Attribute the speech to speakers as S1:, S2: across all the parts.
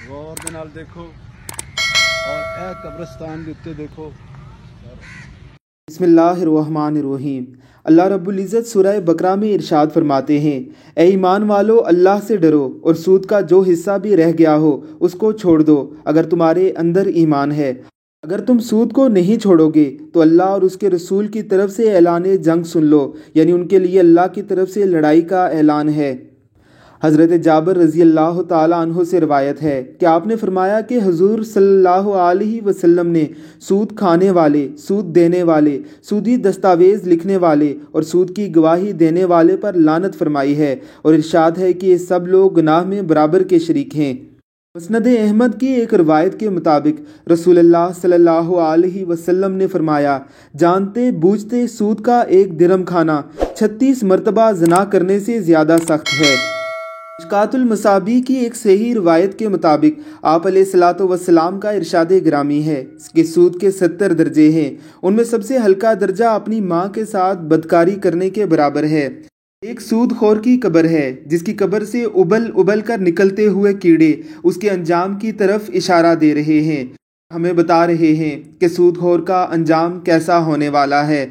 S1: गौर दे नाल देखो और ए कब्रिस्तान के उत्ते देखो।
S2: बिस्मिल्लाहिर्रहमानिर्रहीम। अल्लाह रब्बुल इज़्ज़त सूरह बकरा में इरशाद फरमाते हैं, ए ईमान वालो अल्लाह से डरो और सूद का जो हिस्सा भी रह गया हो उसको छोड़ दो अगर तुम्हारे अंदर ईमान है। अगर तुम सूद को नहीं छोड़ोगे तो अल्लाह और उसके रसूल की तरफ से ऐलान जंग सुन लो, यानी उनके लिए अल्लाह की तरफ से लड़ाई का ऐलान है। हज़रत जाबिर रज़ी अल्लाह ताला अन्हु से रवायत है कि आपने फरमाया कि हुज़ूर सल्लल्लाहु अलैहि वसल्लम ने सूद खाने वाले, सूद देने वाले, सूदी दस्तावेज़ लिखने वाले और सूद की गवाही देने वाले पर लानत फरमाई है और इरशाद है कि ये सब लोग गुनाह में बराबर के शरीक हैं। मुस्नद अहमद की एक रवायत के मुताबिक रसूलुल्लाह सल्लल्लाहु अलैहि वसल्लम ने फरमाया, जानते बूझते सूद का एक दिरहम खाना 36 मरतबा ज़िना करने से ज़्यादा सख्त है। मिशकातुल मसाबी की एक सही रिवायत के मुताबिक आप अलैहिस्सलातु वस्सलाम का इरशाद गिरामी है कि सूद के 70 दर्जे हैं। उनमें सबसे हल्का दर्जा अपनी माँ के साथ बदकारी करने के बराबर है। एक सूदखोर की कब्र है जिसकी कब्र से उबल उबल कर निकलते हुए कीड़े उसके अंजाम की तरफ इशारा दे रहे हैं, हमें बता रहे हैं कि सूदखोर का अंजाम कैसा होने वाला है।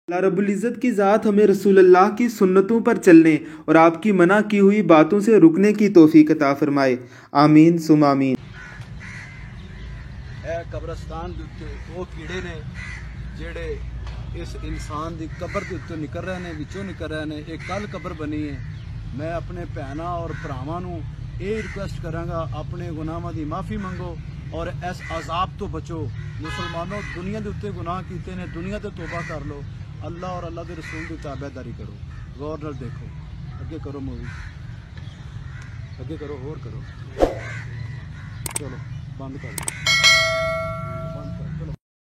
S2: अल्लाह रब्बुल इज़्ज़त की ज़ात हमें रसूलुल्लाह की सुन्नतों पर चलने और आपकी मना की हुई बातों से रुकने की तौफीक अता फरमाए। आमीन सुम आमीन।
S1: ए कब्रिस्तान दे उत्ते वो कीड़े ने जेड़े इस इंसान की कब्र के उत्ते निकल रहे हैं, विचों निकल रहे हैं। एक कल कब्र बनी है। मैं अपने भैनों और भरावां नूं ये रिक्वेस्ट करांगा, अपने गुनाहां की माफ़ी मंगो और इस अजाब तो बचो। मुसलमानों, दुनिया के उत्ते गुनाह कीते ने, दुनिया ते तौबा कर लो। अल्लाह और अल्लाह के रसूल की ताबेदारी करो। गौर नाल देखो, अगे करो मूवी, अगे करो, होर करो, चलो बंद कर दो।